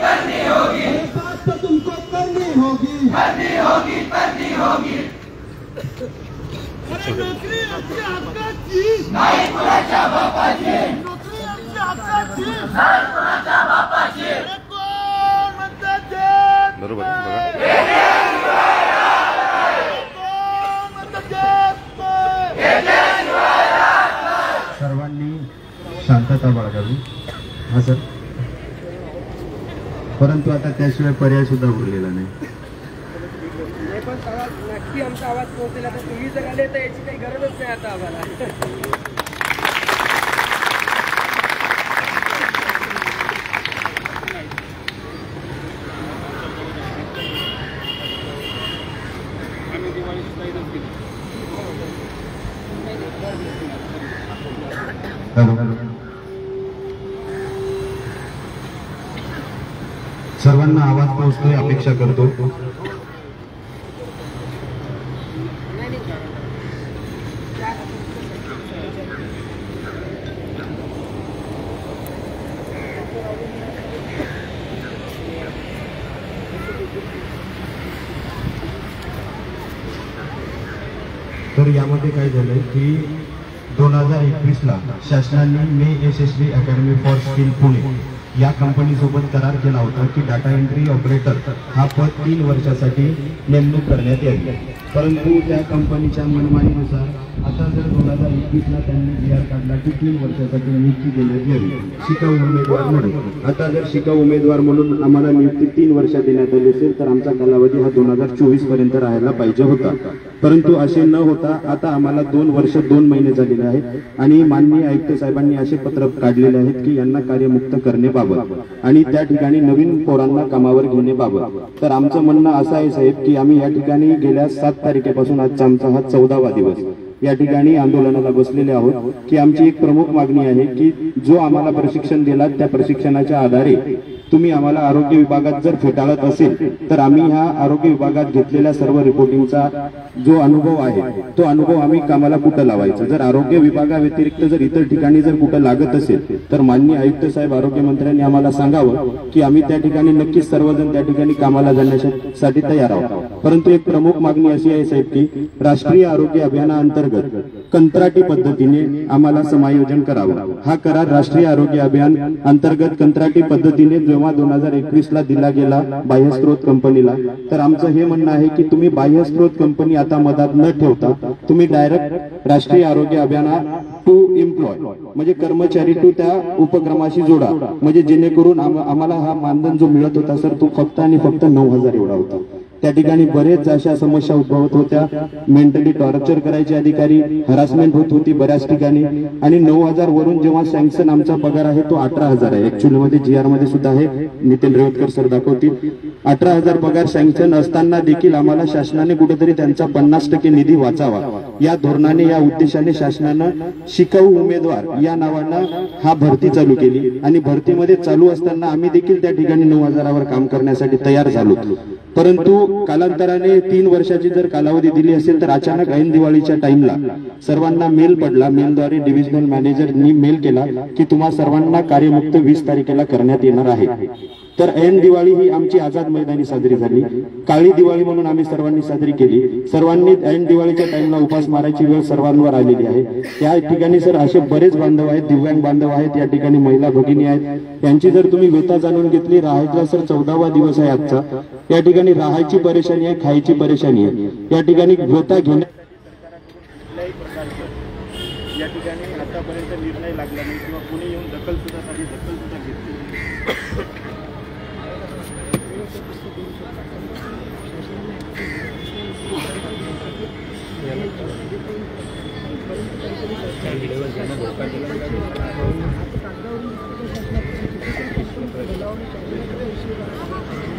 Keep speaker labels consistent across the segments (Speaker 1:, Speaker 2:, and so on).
Speaker 1: बात तो तुमको करनी होगी। नोकरी आमच्या हक्काची नाही, कुणाच्या बापाची। नोकरी आमच्या हक्काची नाही, कुणाच्या बापाची। कोण म्हणतात देत
Speaker 2: बरोबर
Speaker 1: कोण म्हणतात देत।
Speaker 3: सर्वांनी शांतता बाळगावी। हा सर, परंतु आता त्याशिवाय पर्याय सुद्धा उरलेला नाही।
Speaker 4: पण नक्की आमचा आवाज पोहोचेल। आता तुम्ही जर आले तर याची काही गरजच नाही आता आम्हाला।
Speaker 3: सर्वांना आवाज पोहोचतोय अपेक्षा करतो। तर यामध्ये काय झालंय की 2021ला शासनाने मे यशस्वी अकॅडमी फॉर स्किल पुणे या कंपनीसोबत करार केला होता की डाटा एंट्री ऑपरेटर हा पद 3 वर्षासाठी नेमणूक करण्यात यावी। परंतु त्या कंपनीच्या मनमानीनुसार आता जर 2021ला त्यांनी PR काढला की 3 वर्षासाठी नियुक्ती देण्यात यावी शिकाऊ उमेदवार म्हणून। आता जर शिकाऊ उमेदवार म्हणून आम्हाला नियुक्ती 3 वर्षात देण्यात आली असेल तर आमचा कालावधी हा 2024 पर्यंत राहायला पाहिजे होता। परंतु असे न होता आता आम्हाला 2 वर्ष 2 महिने झालेले आहेत आणि माननीय आयुक्त साहेबांनी असे पत्र काढलेले आहेत की यांना कार्यमुक्त करण्याबाबत आणि त्या ठिकाणी नवीन पोरांना कामावर घेण्याबाबत। तर आमचं म्हणणं असं आहे साहेब की आम्ही या ठिकाणी गेल्या 7 तारखेपासून आजचा आमचा हा 14वा दिवस या ठिकाणी आंदोलनाला बसलेले आहोत की आमची एक प्रमुख मागणी आहे की जो आम्हाला प्रशिक्षण दिला त्या प्रशिक्षणाच्या आधारे तुम्ही आम्हाला आरोग्य विभागात जर फेटाळत असेल तर आम्ही ह्या आरोग्य विभागात घेतलेल्या सर्व रिपोर्टिंगचा जो अनुभव आहे तो अनुभव आम्ही कामाला कुठं लावायचा। जर आरोग्य विभागाव्यतिरिक्त जर इतर ठिकाणी जर कुठं लागत असेल तर माननीय आयुक्त साहेब आरोग्यमंत्र्यांनी आम्हाला सांगावं की आम्ही त्या ठिकाणी नक्कीच सर्वजण त्या ठिकाणी कामाला जाण्यासाठी तयार आहोत। परंतु एक प्रमुख मागणी अशी आहे साहेब की राष्ट्रीय आरोग्य अभियानाअंतर्गत कंत्राटी पद्धतीने आम्हाला समायोजन करावं। हा करार राष्ट्रीय आरोग्य अभियान अंतर्गत कंत्राटी पद्धतीने जेव्हा 2021ला दिला गेला बाह्यस्त्रोत कंपनीला तर आमचं हे म्हणणं आहे की तुम्ही बाह्यस्त्रोत कंपनी आता मधात न ठेवता तुम्ही डायरेक्ट राष्ट्रीय आरोग्य अभियाना टू एम्प्लॉय म्हणजे कर्मचारी टू त्या उपक्रमाशी जोडा म्हणजे जेणेकरून आम्हाला हा मानधन जो मिळत होता सर तो फक्त आणि फक्त 9,000 एवढा होता। त्या ठिकाणी बरेच अशा समस्या उद्भवत होत्या। मेंटली टॉर्चर करायचे अधिकारी, हरासमेंट होत होती बऱ्याच ठिकाणी आणि 9,000 वरून जेव्हा सँक्शन आमचा पगार आहे तो 18,000 आहे। ऍक्च्युअली मध्ये GR मध्ये सुद्धा आहे, नितीन रेवतकर सर दाखवतील। 18,000 पगार सँक्शन असताना देखील आम्हाला शासनाने कुठेतरी त्यांचा 50% निधी वाचावा या धोरणाने या उद्देशाने शासनानं शिकाऊ उमेदवार या नावानं हा भरती चालू केली आणि भरतीमध्ये चालू असताना आम्ही देखील त्या ठिकाणी 9,000वर काम करण्यासाठी तयार झालो। परंतु कालांतराने 3 वर्षाची जर कालावधी दिली असेल तर अचानक ऐन दिवाळीच्या टाइमला सर्वांना मेल पडला। मेलद्वारे डिव्हिजनल मॅनेजरनी मेल केला की तुम्हा सर्वांना कार्यमुक्त 20 तारखेला करण्यात येणार आहे। तर ऐन दिवाळी ही आमची आझाद मैदानी साजरी झाली, काळी दिवाळी म्हणून आम्ही सर्वांनी साजरी केली। सर्वांनी ऐन दिवाळीच्या टाइमला उपास मारायची वेळ सर्वांवर आलेली आहे। त्या ठिकाणी सर असे बरेच बांधव आहेत, दिव्यांग बांधव आहेत, या ठिकाणी महिला भगिनी आहेत। यांची जर तुम्ही व्यथा जाणून घेतली, राहायचा सर 14वा दिवस आहे आजचा। या ठिकाणी राहायची परेशानी आहे, खायची परेशानी आहे। या ठिकाणी व्यथा घेण्या
Speaker 5: या ठिकाणी आतापर्यंत निर्णय लागला नाही किंवा कुणी येऊन दखल सुद्धा घेतली।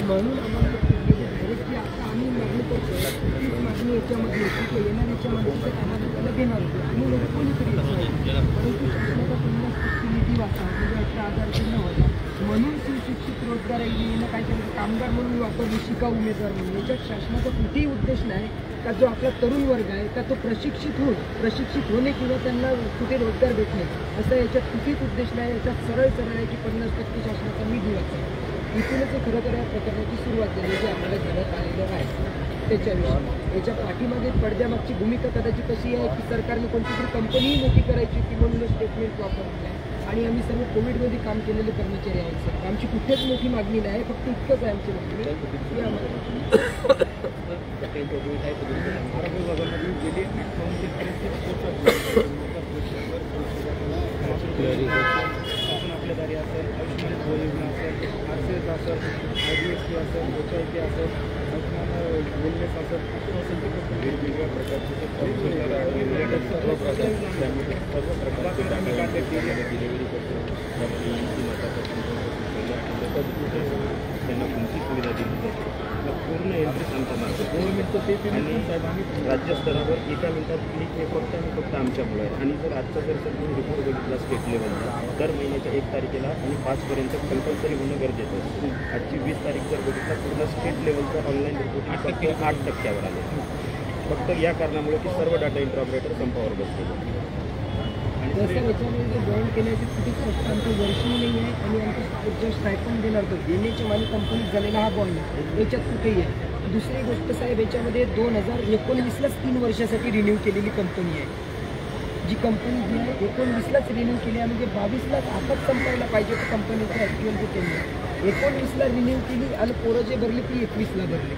Speaker 4: म्हणून आम्हाला आम्ही मागणी करतो मागणी याच्यामध्ये येणाऱ्याच्या माणसाच्या कामाला त्याला देणार होतो आणि लोक कोणीतरी परंतु शासनाचा 50% निधी वाचा म्हणजे 18,000 न होता म्हणून सुशिक्षित रोजगार येणं काय केलं कामगार म्हणून वापरले शिकाऊ उमेदवार म्हणून। याच्यात शासनाचा कुठेही उद्देश नाही का जो आपला तरुण वर्ग आहे का तो प्रशिक्षित होणे किंवा त्यांना कुठे रोजगार भेटणे असा याच्यात कुठेच उद्देश नाही। याच्यात सरळ आहे की 50% शासनाचा निधी वाचा इथूनच खरं तर या प्रकरणाची सुरुवात झाली जी आपल्याला घडत आलेलं आहे त्याच्याविषयी. याच्या पाठीमागे पडद्यामागची भूमिका कदाचित अशी आहे की सरकारने कोणती तरी कंपनीही मोठी करायची होती म्हणून स्टेटमेंट वापरलेलं आहे. आणि आम्ही सर्व कोविडमध्ये काम केलेले कर्मचारी आहेत सर. आमची कुठेच मोठी मागणी नाही आहे, फक्त इतकंच आहे आमची मागणी की आम्हाला
Speaker 5: आपल्या दारी असेल, आयुष्यमान योजना असेल, RCS असेल, IDSP असेल, HIP असेल, आयुष्यमान वेलनेस असेल, वेगवेगळ्या प्रकारचे सर्व प्रकारचे डिलिव्हरी करतो. त्यांना कोणती सुविधा दिली जाते पूर्ण एंट्री सांगताना गव्हर्नमेंटचं ते आणि साहेब आम्ही राज्यस्तरावर एका मिनिटात क्लिक हे फक्त आणि फक्त आमच्यामुळे आहे. आणि जर आजचा जर तुम्ही रिपोर्ट बघितला स्टेट लेवलला दर महिन्याच्या 1 तारखेला आणि 5पर्यंत कंपल्सरी होणं गरजेचं असतं. आजची 20 तारीख जर बघितला पूर्ण स्टेट लेवलचा ऑनलाईन रिपोर्टिंग फक्त 8% आले. फक्त या कारणामुळे की सर्व डाटा एंट्री ऑपरेटर संपावर बसले.
Speaker 4: जसं याच्यामध्ये जॉईन केल्याची चुकीचं असतं. आमचं वर्षही नाही आहे आणि आमचं जो स्टायपंड देणार तो देण्याच्या माझी कंपनीत झालेला हा बॉन्ड आहे याच्यात कुठेही आहे. दुसरी गोष्ट साहेब याच्यामध्ये 2019लाच 3 वर्षासाठी रिन्यू केलेली कंपनी आहे. जी कंपनी जी आहे 19लाच रिन्यू केली आहे म्हणजे 22लाच आताच संपायला पाहिजे तर कंपनीचं ॲक्च्युअल जे केलं आहे 19ला रिन्यू केली आणि पोरं जे भरली ती 21ला भरली.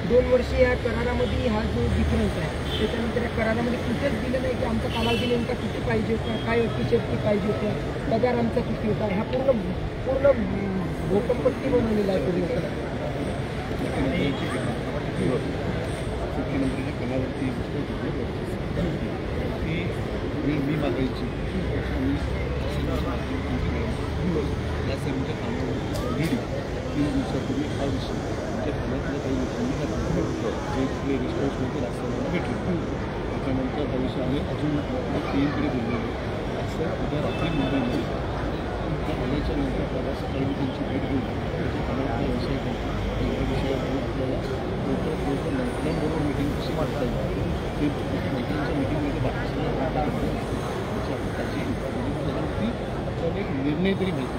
Speaker 4: 2 वर्ष या करारामध्ये हा जो डिफरन्स आहे त्याच्यानंतर या करारामध्ये कुठेच दिलं नाही की आमचा कालावधी नेमका किती पाहिजे होता, काय अटी पाहिजे होतं, पगार आमचा किती होता. हा पूर्ण भोकंपट्टी बनवलेला आहे पूर्ण.
Speaker 3: मुख्यमंत्र्यांच्या कामावरती ती मी मागायची या सर्वांच्या कामावर गेली 3 दिवसापूर्वी हा विषय त्या भागातल्या काही लोकांनी वेगवेगळे रिस्पॉन्सिबिलिटी असताना भेटली. त्याच्यानंतर हा विषय आम्ही अजून TMकडे बोललेलो असं उद्या रात्री मुंबईमध्ये त्या आल्याच्या नंतर परवा सकाळी मी त्यांची भेट घेऊन त्याच्या कामातला विषय घेतला. या विषयावर आपल्याला लवकरात लवकर मीटिंग कशी मांडता येईल ते मीटिंगच्या मीटिंगमध्ये बाकीच्या त्याची आपल्याला एक निर्णय तरी माहिती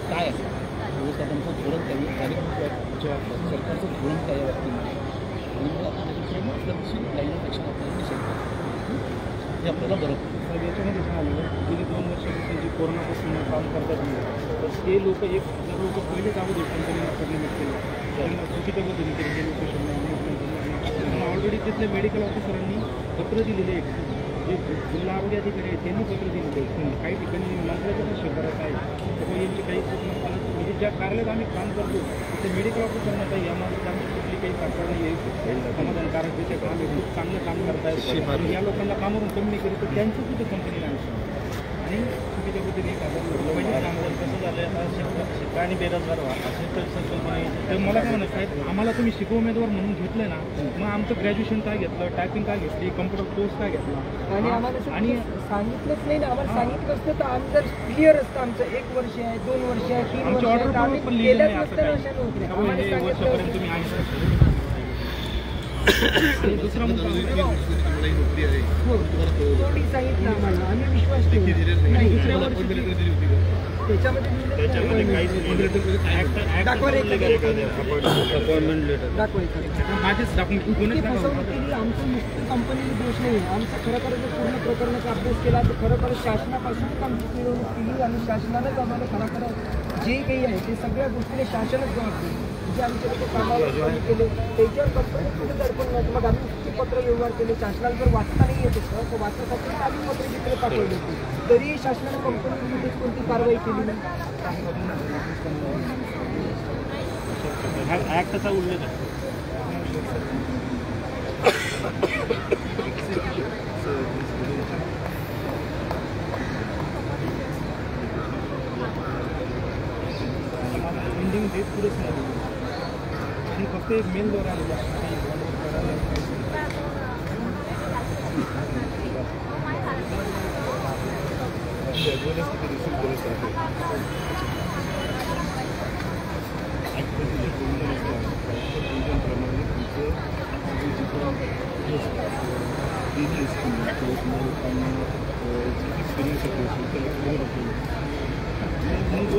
Speaker 3: काय आहे व्यवस्थापनाचं धोरण काय सरकारचं धोरण काय वाटतं आणि मग आपण त्याच्याप्रमाणे आपल्या दिवशी लाईन ऑफ ॲक्शन आपल्याला डिसाईड करतो हे आपल्याला बरं पडतं.
Speaker 5: याच्यामध्ये झालं गेली 2 वर्षापासून जे कोरोनापासून काम करतात तर ते लोक जर लोक पहिलेच अगोदर कंपनीला सबमिट केलं त्यांना चुकीच्या पद्धतीने ते लोकेशन ऑलरेडी तिथल्या मेडिकल ऑफिसरांनी पत्र दिलेले आहे. जे जिल्हा आरोग्य अधिकारी आहेत त्यांनी पत्र दिलेले आहे. काही ठिकाणी मंत्र्याच्या पण शिफारस आहे किंवा यांची काही म्हणजे ज्या कार्यालयात आम्ही काम करतो ते मेडिकल ऑफिसरांना काही यामध्ये आमची कुठली काही तक्रार नाही आहे समाधानकारक तिथे काम आहे खूप चांगलं काम करतायत या लोकांना कामावरून कमी नाही करीत तर त्यांचं कुठे कंपनीला आणि चुकीच्या पद्धतीने कामावर कसं झालं आता शिका आणि बेरोजगार व्हा असे तर संकल्पना तर मला काय म्हणत साहेब आम्हाला तुम्ही शिकव उमेदवार म्हणून घेतलं ना मग आमचं ग्रॅज्युएशन काय घेतलं टायपिंग काय घेतली कम्प्युटर कोर्स काय घेतला
Speaker 4: आणि आम्हाला आणि सांगितलंच नाही ना. आम्हाला सांगितलं असतं तर आम्ही जर क्लिअर असतं आमचं 1 वर्ष आहे 2 वर्ष आहे 3 वर्ष आहे तर आम्ही केल्याच नसतं अशा नोकऱ्या
Speaker 5: वर्षापर्यंत तुम्ही आहे. दुसरा मुद्दा
Speaker 4: कोणी सांगितलं आम्हाला आम्ही विश्वास ठेवू नाही. दुसऱ्या वर्षी त्याच्यामध्ये आमचं नुसतं कंपनीची दोष नाही. आमचं खरोखर जर पूर्ण प्रकरणाचा अभ्यास केला तर खरोखर शासनापासूनच आमची मिळवणूक केली आणि शासनानंच आम्हाला खरोखर जे काही आहे ते सगळ्या गोष्टीने शासनच जबाबदारी जे आमचे लोक कामावर केले त्याच्यावर कंपनी कुठे दडपण नाही. मग आम्ही किती पत्र व्यवहार केले शासनाला जर वाचता नाही येत होतं तर वाचण्यासाठी आम्ही पत्र तिकडे पाठवले होते तरी शासनाने कंपनीमध्येच कोणती कारवाई केली नाही.
Speaker 5: ॲक्टचा उल्लेख आहे. पेंडिंग डेट पुरेच नाही आणि फक्त एक मेलद्वारे आलेलं आहे.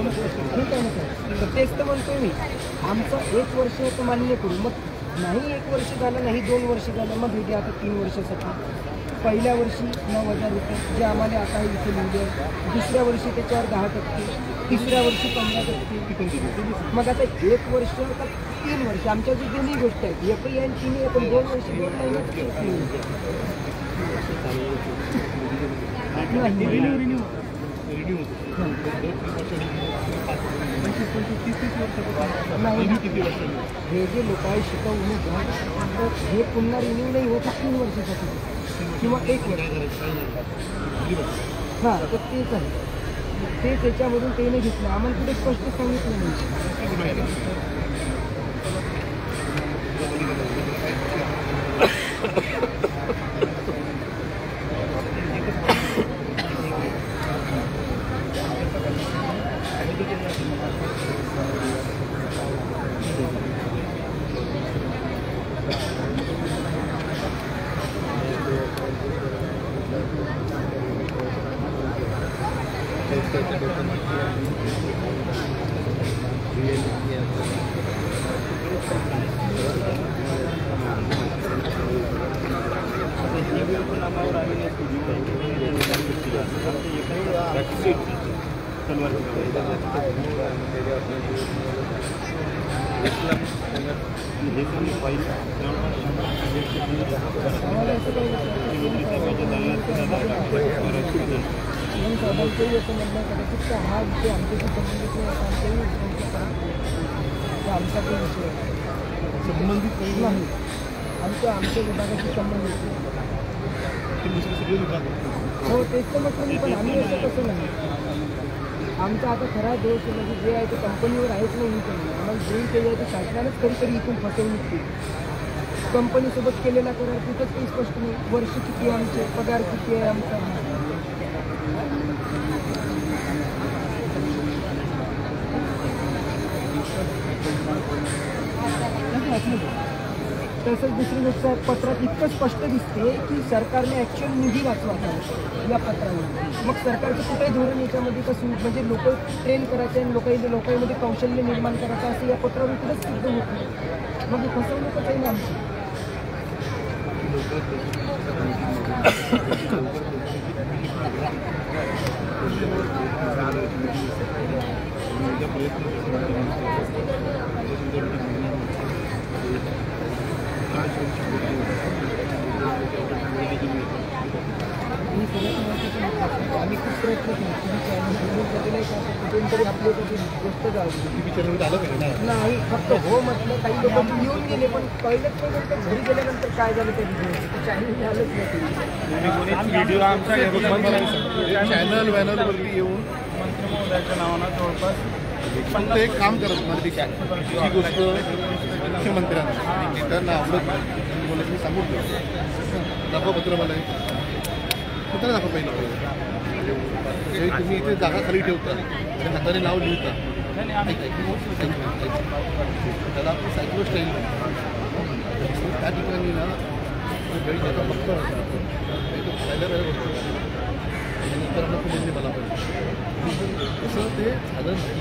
Speaker 4: ठीक आहे ना सर, तर तेच तर म्हणतोय मी. आमचं 1 वर्ष तर मान्य करू, मग नाही 1 वर्ष झालं, नाही 2 वर्ष झालं, मग भेटे आता 3 वर्षासाठी. पहिल्या वर्षी 9,000 रुपये जे आम्हाला आता इथे मिळले, दुसऱ्या वर्षी त्याच्यावर 10%, तिसऱ्या वर्षी 15%. मग आता 1 वर्ष का 3 वर्ष आमच्या जी दोन्ही गोष्ट आहेत, एकही आणि तिन्ही, पण 2 वर्ष 2 महिन्यात नाही. हे जे लोक आहे शिकवून तर हे पुन्हा रिन्यू नाही होत 3 वर्षासाठी किंवा 1 वर्ष. हां, तर तेच आहे, ते त्याच्यामधून ते नाही घेतलं. आम्हाला कुठे स्पष्ट सांगितलं नाही. साहेबांचंही असं म्हणणं कदाचित की हा विषय आमच्याशी संबंधित आमचा काही विषय संबंधित नाही, आमच्या विभागाशी संबंधित. हो, तेच तर म्हटलं मी, पण आम्ही असं कसं नाही. आमचा आता खरा दोष म्हणजे जे आहे ते कंपनीवर आहेच नाही. आम्हाला जे केलं आहे ते शासनानंच कधीतरी इथून फसवणूक केली. कंपनीसोबत केलेला करार तिथंच काही स्पष्ट नाही. वर्ष किती आहे आमचे, पगार किती आहे आमचा. तसंच दुसरी गोष्ट पत्रात इतकं स्पष्ट दिसते की सरकारने ॲक्च्युअल निधी वाचवायचा या पत्रावर. मग सरकारचं कुठेही धोरण याच्यामध्ये कसं म्हणजे लोक ट्रेन करायचे आणि लोकांमध्ये कौशल्य निर्माण करायचं असं या पत्रावर इकडंच सिद्ध होत नाही. मग फसवणूकच आहे ना आमची. आम्ही खूप प्रयत्न केले कुठूनतरी आपल्यासाठी गोष्ट जाऊ नाही. फक्त हो म्हटलं, काही लोक येऊन गेले पण कळलंच नाही. नंतर घरी गेल्यानंतर काय झालं ते चॅनल झालंच नाही.
Speaker 2: चॅनल वॅनलवरती येऊन मंत्री महोदयाच्या नावानं जवळपास फक्त एक काम करत मला ती गोष्ट मुख्यमंत्र्यांना त्यांना आवडत नाही बोलत मी सांगून ठेवतो. दाखवा पत्र मला कुठं दाखवा पहिलं. तुम्ही इथे जागा खाली ठेवता आणि हाताने नाव लिहिता, त्याला आपली सायकलो स्टाईल त्या ठिकाणी ना गडी त्याचा फक्त पहिल्या वेळेला बसतो नंतर आपण मला पाहिजे तसं ते झालं नाही.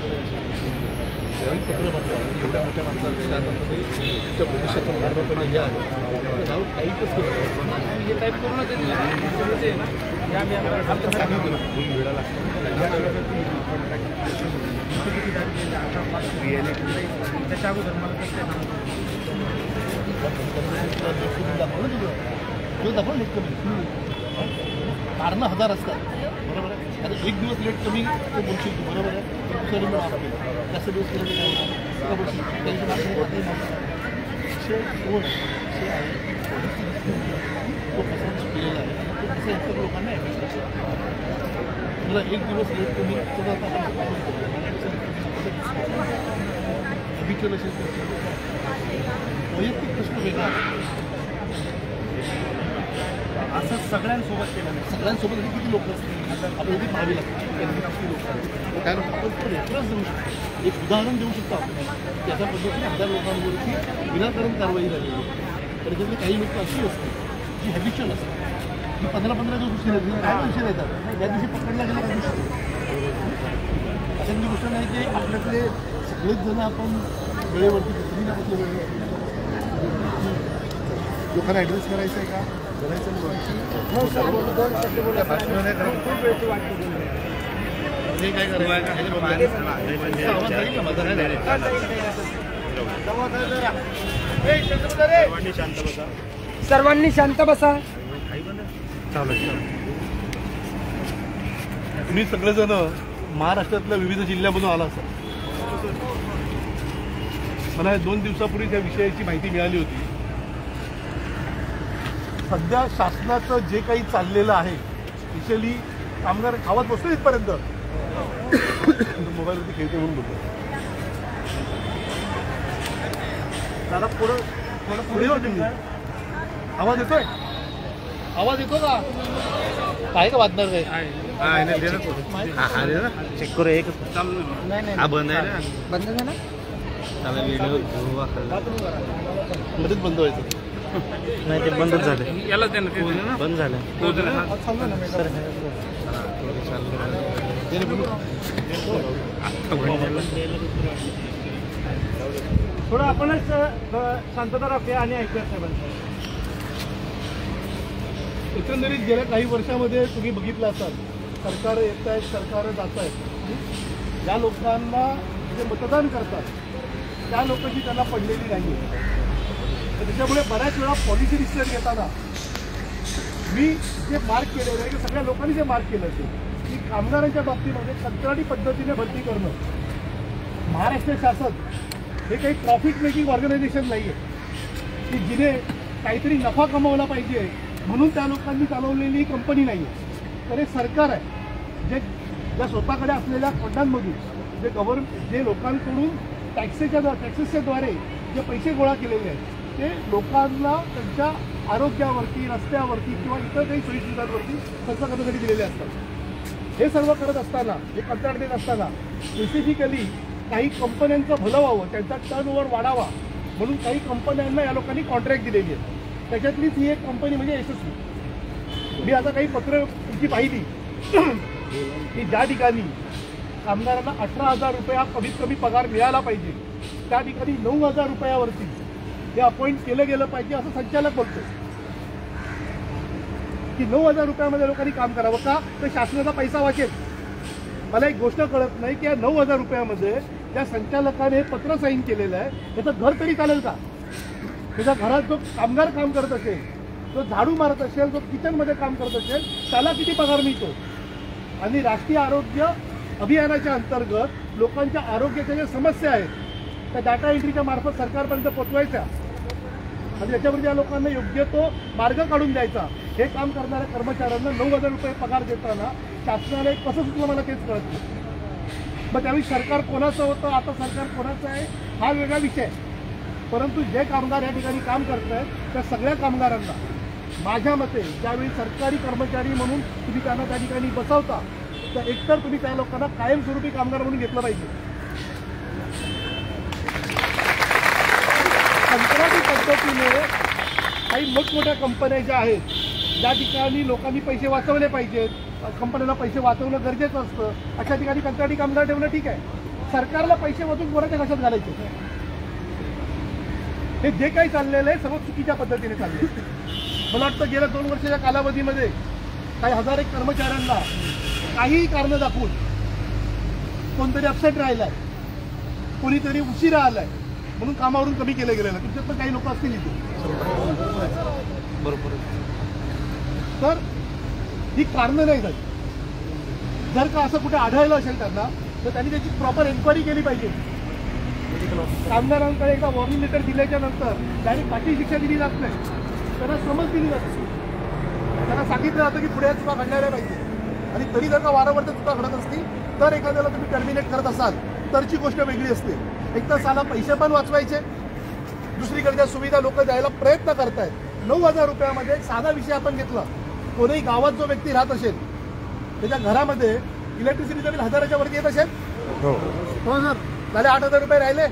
Speaker 2: ज्यावेळी पत्र मारतात एवढ्या मोठ्या माणसाच्या तुमच्या भविष्याचा मार्ग हे आहे नाव टाईपच केलं हे टाईप करून त्याच्या अगोदर मला दाखवलं कमी कारणं 1000 असतात. बरोबर आहे. आता 1 दिवस लेट कमी ते बोलशील तू, बरोबर आहे. दुसऱ्या दिवस माफ केलं, जास्त दिवस केलं काय बोलशील त्यांच्या मागे कोण आहे तो फसवणूक केलेला आहे. तो कसं इतर लोकांना तुला 1 दिवस लेट कमी अभिचल असेल वैयक्तिक प्रश्न वेगळा असं सगळ्यांसोबत केलं नाही. सगळ्यांसोबत किती लोक असतील आपल्याला ती पाहावी लागते. किती लोक आहेत काय आपण रेफरन्स देऊ शकतो, एक उदाहरण देऊ शकतो आपण. त्याच्या पद्धतीने 1000 लोकांवरती विनाकारण कारवाई झालेली आहे. त्याच्यातले काही लोक अशी असतात जी हॅबिच्युअल असतात, जी 15-15 दिवस उशीर येतात. काय उशीर येतात त्या दिवशी पकडल्या गेल्या त्या दिवशी आश्चर्याची गोष्ट नाही की आपल्यातले सगळेच जण आपण वेळेवरती कुठली ना कुठल्या वेळेवरती लोकांना ॲड्रेस करायचं आहे का करायचं हे काय करायचं
Speaker 4: सर्वांनी शांत बसा.
Speaker 2: तुम्ही सगळेजण महाराष्ट्रातल्या विविध जिल्ह्यामधून आला असाल. मला 2 दिवसापूर्वी त्या विषयाची माहिती मिळाली होती. सध्या शासनाचं जे काही चाललेलं आहे स्पेशली कामगार गावात बसतो इथपर्यंत मोबाईलवरती खेळते म्हणून बोलतो. दादा पुढे वाटत आवाज येतोय? आवाज येतो का? काय का वाजणार काय चेक करू एक बंद आहे ना.
Speaker 4: बंद झाला
Speaker 2: मध्येच बंद व्हायचं
Speaker 5: नाही ते बंदच झाले. याला बंद झालं.
Speaker 4: थोडं आपणच शांतता राखूया आणि ऐकूया साहेबांचं.
Speaker 2: एकंदरीत गेल्या काही वर्षामध्ये तुम्ही बघितलं असाल सरकार येत आहेत सरकार जात आहेत. ज्या लोकांना जे मतदान करतात त्या लोकांची त्यांना पडलेली नाही आहे. तर त्याच्यामुळे बऱ्याच वेळा पॉलिसी डिसिजन घेताना मी जे मार्क केलेलं आहे की सगळ्या लोकांनी जे मार्क केलं असेल की कामगारांच्या बाबतीमध्ये कंत्राटी पद्धतीने भरती करणं. महाराष्ट्र शासन हे काही प्रॉफिट मेकिंग ऑर्गनायझेशन नाही आहे की जिने काहीतरी नफा कमवला पाहिजे म्हणून त्या लोकांनी चालवलेली कंपनी नाही आहे. तर हे सरकार आहे जे ज्या स्वतःकडे असलेल्या फंडांमधून जे लोकांकडून टॅक्सेसच्याद्वारे जे पैसे गोळा केलेले आहेत ते लोकांना त्यांच्या आरोग्यावरती रस्त्यावरती किंवा इतर काही सोयीसुविधांवरती खर्च करण्यासाठी दिलेले असतात. हे सर्व करत असताना हे कंत्राट देत असताना स्पेसिफिकली काही कंपन्यांचं भलं व्हावं त्यांचा टर्नओव्हर वाढावा म्हणून काही कंपन्यांना या लोकांनी कॉन्ट्रॅक्ट दिलेली आहे. त्याच्यातलीच ही एक कंपनी म्हणजे यशस्वी. मी आता काही पत्र तुमची पाहिली की ज्या ठिकाणी कामगारांना 18,000 रुपये हा कमीत कमी पगार मिळाला पाहिजे त्या ठिकाणी 9,000 रुपयावरती हे अपॉइंट केलं गेलं पाहिजे असं संचालक बोलतो की 9,000 रुपयामध्ये लोकांनी काम करावं का तर शासनाचा पैसा वाचेल. मला एक गोष्ट कळत नाही की या 9,000 रुपयामध्ये त्या संचालकाने हे पत्र साईन केलेलं आहे त्याचं घर तरी चालेल का? त्याच्या घरात जो कामगार काम करत असेल जो झाडू मारत असेल जो किचनमध्ये काम करत असेल त्याला किती पगार मिळतो? आणि राष्ट्रीय आरोग्य अभियानाच्या अंतर्गत लोकांच्या आरोग्याच्या ज्या समस्या आहेत त्या डाटा एंट्रीच्या मार्फत सरकारपर्यंत पोचवायच्या आणि त्याच्यावर त्या लोकांना योग्य तो मार्ग काढून द्यायचा. हे काम करणाऱ्या कर्मचाऱ्यांना 9,000 रुपये पगार देताना शासनाने कसं सुचलं मला तेच कळत नाही. मग त्यावेळी सरकार कोणाचं होतं आता सरकार कोणाचं आहे हा वेगळा विषय आहे. परंतु जे कामगार या ठिकाणी काम करत आहेत त्या सगळ्या कामगारांना माझ्या मते ज्यावेळी सरकारी कर्मचारी म्हणून तुम्ही त्यांना त्या ठिकाणी बसवता तर एकतर तुम्ही त्या लोकांना कायमस्वरूपी कामगार म्हणून घेतलं पाहिजे. कंत्राटी पद्धतीने काही मोठमोठ्या कंपन्या ज्या आहेत ज्या ठिकाणी लोकांनी पैसे वाचवले पाहिजेत कंपन्यांना पैसे वाचवणं गरजेचं असतं अशा ठिकाणी कंत्राटी कामगार ठेवणं ठीक आहे. सरकारला पैसे वाचून कोणाच्या कशात घालायचे हे जे काही चाललेलं आहे सगळं चुकीच्या पद्धतीने चाललं. मला वाटतं गेल्या 2 वर्षाच्या कालावधीमध्ये काही हजार एक कर्मचाऱ्यांना काहीही कारणं दाखवून कोणतरी अपसेट राहिला आहे कोणीतरी उशिरा आलाय म्हणून कामावरून कमी केलं गेलेलं आहे. तुमच्यात पण काही लोक असतील इथे
Speaker 5: बरोबर.
Speaker 2: तर ही कारणं नाही झाली. जर का असं कुठे आढळलं असेल त्यांना तर त्यांनी त्याची प्रॉपर एन्क्वायरी केली पाहिजे. कामगारांकडे एकदा वॉर्निंग लेटर दिल्याच्या नंतर डायरेक्ट फाशी शिक्षा दिली जात नाही. त्यांना समज दिली जाते. त्यांना सांगितलं जातं की पुढे चुका घडणाऱ्या पाहिजे आणि तरी जर का वारंवार चुका घडत असतील तर एखाद्याला तुम्ही टर्मिनेट करत असाल तरची गोष्ट वेगळी असते. एक तर साला पैसे पण वाचवायचे दुसरीकडच्या सुविधा लोक द्यायला प्रयत्न करतायत. 9,000 रुपयामध्ये एक साधा विषय आपण घेतला कोणीही गावात जो व्यक्ती राहत असेल त्याच्या घरामध्ये इलेक्ट्रिसिटीचं बिल 1,000च्या वरती येत असेल हो सर झाले 8,000 रुपये राहिले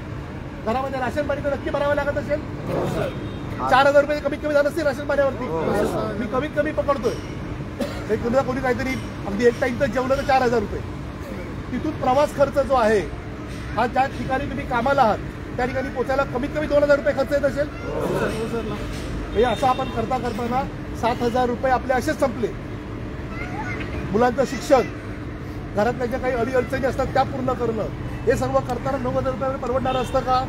Speaker 2: घरामध्ये राशन पाणी तर नक्की भरावं लागत असेल 4,000 रुपये कमीत कमी झालं असतील राशन पाण्यावरती. मी कमीत कमी पकडतोय एक कोणी काहीतरी अगदी एक टाईम तर जेवलं तर 4,000 रुपये तिथून प्रवास खर्च जो आहे हा ज्या ठिकाणी तुम्ही कामाला आहात त्या ठिकाणी पोचायला कमीत कमी 2,000 रुपये खर्च येत असेल. हे असं आपण करताना 7,000 रुपये आपले असेच संपले. मुलांचं शिक्षण, घरातल्या ज्या काही अडीअडचणी असतात त्या पूर्ण करणं, हे सर्व करताना 9,000 रुपये परवडणारं असतं का?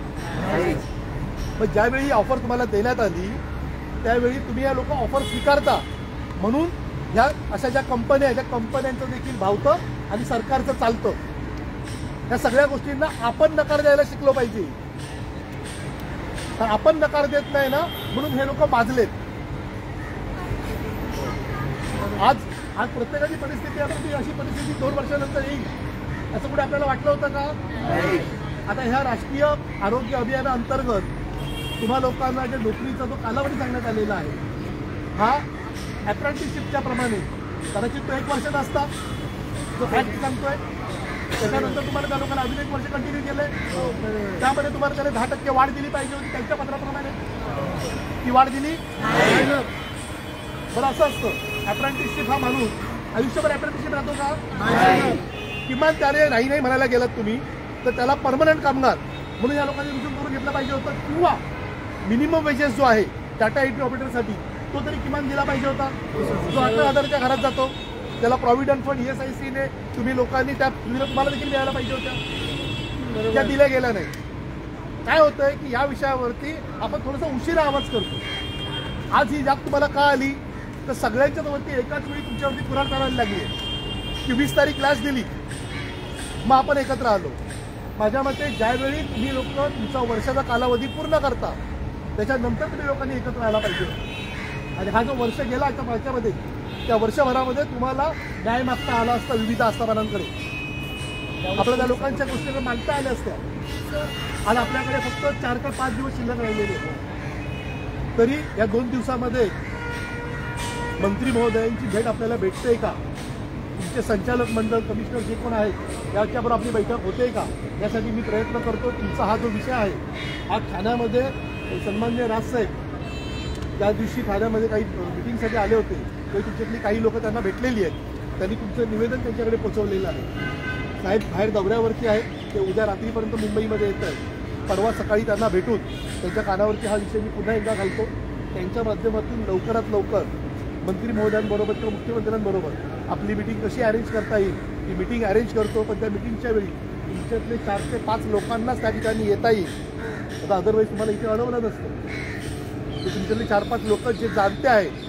Speaker 2: मग ज्यावेळी ही ऑफर तुम्हाला देण्यात आली त्यावेळी तुम्ही या लोक ऑफर स्वीकारता म्हणून ह्या अशा ज्या कंपन्या आहेत त्या कंपन्यांचं देखील भावतं आणि सरकारचं चालतं. या सगळ्या गोष्टींना आपण नकार द्यायला शिकलो पाहिजे. तर आपण नकार देत नाही ना म्हणून हे लोक माजलेत. आज प्रत्येकाची परिस्थिती आहे, अशी परिस्थिती 2 वर्षानंतर येईल असं कुठे आपल्याला वाटलं होतं का? आता ह्या राष्ट्रीय आरोग्य अभियानाअंतर्गत तुम्हा लोकांना जे नोकरीचा जो कालावधी सांगण्यात आलेला आहे हा अप्रेंटिसशिपच्या प्रमाणे कदाचित तो 1 वर्षाचा असता जो फॅक्ट सांगतोय. त्याच्यानंतर तुम्हाला त्या लोकांना अजून 1 वर्ष कंटिन्यू केलंय. त्यामध्ये तुम्हाला त्याने 10% वाढ दिली पाहिजे होती त्यांच्या पत्राप्रमाणे. ती वाढ दिली बरं. असं असतं अप्रेंटिसशिप हा माणूस आयुष्यभर अप्रेंटिसशिप राहतो का? किमान त्याने नाही म्हणायला गेलात तुम्ही तर त्याला परमनंट कामगार म्हणून या लोकांनी रुजू करून घेतलं पाहिजे होतं. किंवा मिनिमम वेजेस जो आहे डाटा एंट्री ऑपरेटरसाठी तो तरी किमान दिला पाहिजे होता. जो 11,000च्या घरात जातो त्याला प्रॉव्हिडंट फंड ESICने तुम्ही लोकांनी त्या तुम्हाला देखील मिळायला पाहिजे होत्या, त्या दिल्या गेल्या नाही. काय होतंय की या विषयावरती आपण थोडासा उशिरा आवाज करतो. आज ही जाग तुम्हाला का आली तर सगळ्यांच्याच वरती एकाच वेळी तुमच्यावरती कुऱ्हाड करायला लागली आहे की 20 तारीख लास्ट दिली मग आपण एकत्र आलो. माझ्या मते ज्यावेळी तुम्ही लोक तुमचा वर्षाचा कालावधी पूर्ण करता त्याच्यानंतर तुम्ही लोकांनी एकत्र राहायला पाहिजे. आणि हा जो वर्ष गेला आता मागच्यामध्ये त्या वर्षभरामध्ये तुम्हाला न्याय मागता आला असता विविध आस्थापनांकडे. आपल्या त्या लोकांच्या गोष्टी मांडता आल्या असत्या. आज आपल्याकडे फक्त 4 ते 5 दिवस शिल्लक राहिलेले होते. तरी या 2 दिवसामध्ये मंत्री महोदयांची भेट आपल्याला भेटते का? तुमचे संचालक मंडळ कमिशनर जे कोण आहेत याच्याबरोबर आपली बैठक होते का? यासाठी मी प्रयत्न करतो. तुमचा हा जो विषय आहे आज ठाण्यामध्ये सन्माननीय राजसाहेब त्या दिवशी ठाण्यामध्ये काही मिटिंगसाठी आले होते तर तुमच्यातली काही लोक त्यांना भेटलेली आहेत. त्यांनी तुमचं निवेदन त्यांच्याकडे पोहोचवलेलं आहे. साहेब बाहेर दौऱ्यावरती आहेत, ते उद्या रात्रीपर्यंत मुंबईमध्ये येत आहेत. परवा सकाळी त्यांना भेटून त्यांच्या कानावरती हा विषय मी पुन्हा एकदा घालतो. त्यांच्या माध्यमातून लवकरात लवकर मंत्री महोदयांबरोबर किंवा मुख्यमंत्र्यांबरोबर आपली मिटिंग कशी अरेंज करता येईल ती मिटिंग अरेंज करतो. पण त्या मिटिंगच्या वेळी तुमच्यातले 4 ते 5 लोकांनाच त्या ठिकाणी येता येईल. आता अदरवाईज तुम्हाला इथे अडवलं नसतं. ते तुमच्यातले 4-5 लोक जे जाणते आहेत.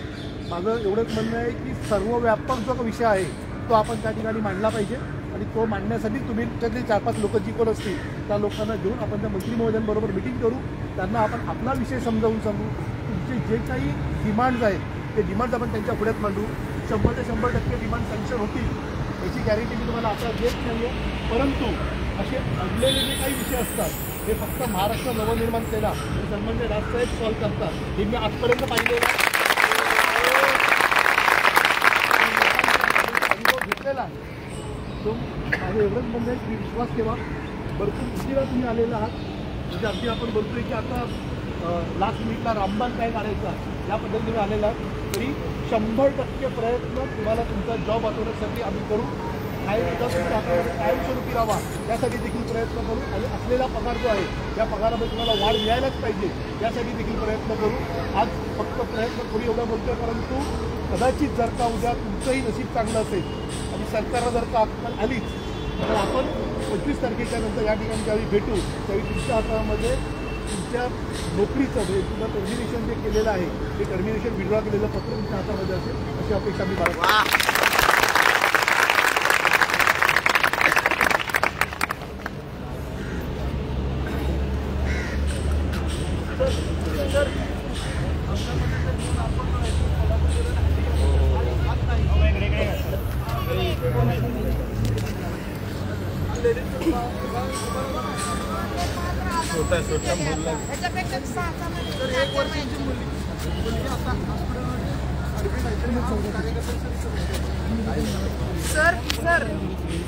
Speaker 2: माझं एवढंच म्हणणं आहे की सर्वव्यापक जो विषय आहे तो आपण त्या ठिकाणी मांडला पाहिजे. आणि तो मांडण्यासाठी तुम्ही तुमच्यातले 4-5 लोक जी कोण असतील त्या लोकांना घेऊन आपण त्या मंत्री महोदयांबरोबर मिटिंग करू. त्यांना आपण आपला विषय समजावून सांगू. तुमचे जे काही डिमांड्स आहेत ते डिमांड्स आपण त्यांच्या पुढ्यात मांडू. 100 ते 100% डिमांड सँक्शन होतील याची गॅरंटी मी तुम्हाला आता देत नाही आहे. परंतु असे अडलेले जे काही विषय असतात हे फक्त महाराष्ट्र नवनिर्माण सेना आणि सन्माननीय राजसाहेब सॉल्व्ह करतात. हे मी आजपर्यंत पाहिलेला अनुभव घेतलेला आहे. तो माझं एवढंच म्हणणं आहे की विश्वास ठेवा. भरपूर उशिरा तुम्ही आलेला आहात. म्हणजे अगदी आपण बोलतोय की आता लास्ट मिनिटला रामबाण काय काढायचा या पद्धतीने आलेला आहे. तरी 100% प्रयत्न तुम्हाला तुमचा जॉब वाचवण्यासाठी आम्ही करू. कायमस्वरूपी राहावा यासाठी देखील प्रयत्न करू. आणि असलेला पगार जो आहे या पगारामध्ये तुम्हाला वाढ मिळायलाच पाहिजे यासाठी देखील प्रयत्न करू. आज फक्त प्रयत्न करू एवढं बोलतोय. परंतु कदाचित जर का उद्या तुमचंही नशीब चांगलं असेल आणि सरकारला जर का अक्कल आलीच तर आपण 25 तारखेच्या नंतर या ठिकाणी ज्यावेळी भेटू त्यावेळी तुमच्या हातामध्ये तुमच्या नोकरीचं म्हणजे तुमचं टर्मिनेशन जे केलेलं आहे ते टर्मिनेशन विड्रॉ केलेलं पत्र तुमच्या हातामध्ये असेल अशी अपेक्षा मी बाळगतो.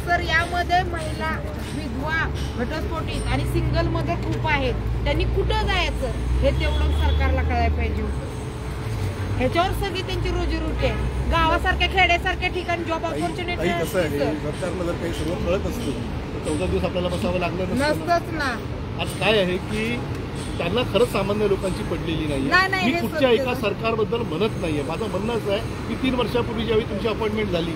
Speaker 6: सर यामध्ये महिला विधवा घटस्फोटित आणि सिंगल मध्ये खूप आहेत. त्यांनी कुठं जायचं हे तेवढं सरकारला कळायला पाहिजे. ह्याच्यावर सगळी त्यांची रोजीरोटी आहे. गावासारख्या खेड्यासारख्या ठिकाणी जॉब ऑपॉर्च्युनिटी
Speaker 2: काही कसं आहे सरकारला जर काही सगळं कळत असतं तर 14 दिवस आपल्याला बसावं लागलं नसतं.
Speaker 6: नसतंच ना.
Speaker 2: आज काय आहे की त्यांना खरंच सामान्य लोकांची पडलेली
Speaker 6: नाही,
Speaker 2: नाही. मी
Speaker 6: हे
Speaker 2: कुठच्या
Speaker 6: सत्य
Speaker 2: एका सरकारबद्दल म्हणत नाहीये. माझं म्हणणं असं आहे की 3 वर्षापूर्वी ज्यावेळी तुमची अपॉइंटमेंट झाली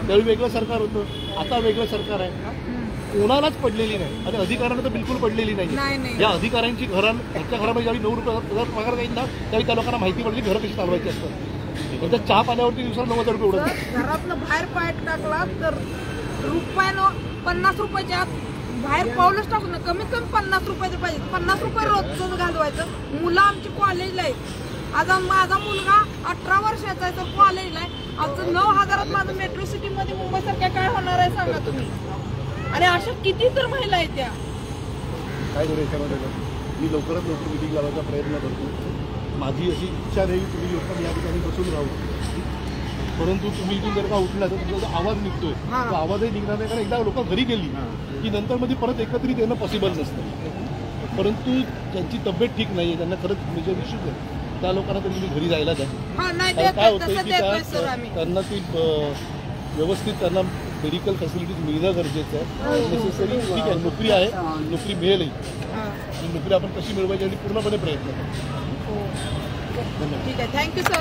Speaker 2: त्यावेळी वेगळं सरकार होतं, आता वेगळं सरकार आहे. कोणालाच पडलेली नाही आणि अधिकाऱ्यांना तर बिलकुल पडलेली नाही.
Speaker 6: नाही.
Speaker 2: या अधिकाऱ्यांची घरच्या घरामध्ये ज्यावेळी 9 रुपये पगार जाईल ना त्यावेळी त्या लोकांना माहिती पडली घरं कशी चालवायची असतात. त्यांच्या चहा पाण्यावरती दिवसाला 90,000 रुपये उडत.
Speaker 6: घरातनं बाहेर पाय टाकला तर रुपयानं 50 रुपयाच्या आत बाहेर पाऊलच टाकू ना. कमीत कमी 50 रुपये पाहिजे. 50 रुपये रोजचं घालवायचं. मुलं आमची कॉलेजला आहेत. आज माझा मुलगा 18 वर्षाचा आहे, तो कॉलेजला आहे. आमचं 9,000 माझं मेट्रो सिटीमध्ये मुंबईसारख्या काय होणार आहे सांगा तुम्ही. आणि अशा किती तर महिला आहेत त्या.
Speaker 2: काय करू याच्यामध्ये मी लवकरात लवकर मिटिंग लावायचा प्रयत्न करतो. माझी अशी इच्छा नाही तुम्ही लोक या ठिकाणी बसून राहू, परंतु तुम्ही इथून जर का उठला तर तुमचा जो आवाज निघतोय तो आवाजही निघणार नाही. कारण एकदा लोक घरी गेली की नंतर मध्ये परत एकत्रित येणं पॉसिबल नसतं. परंतु ज्यांची तब्येत ठीक नाही आहे, त्यांना खरंच मेजर इश्यूज आहे, त्या लोकांना तर तुम्ही घरी जायला द्या. काय होतं की त्यांना ती व्यवस्थित त्यांना मेडिकल फॅसिलिटीज मिळणं गरजेचं आहे. नेसेसरी ठीक आहे, नोकरी आहे, नोकरी मिळेलही आणि नोकरी आपण कशी मिळवायची आणि पूर्णपणे प्रयत्न करू.
Speaker 6: ठीक आहे, थँक्यू सर.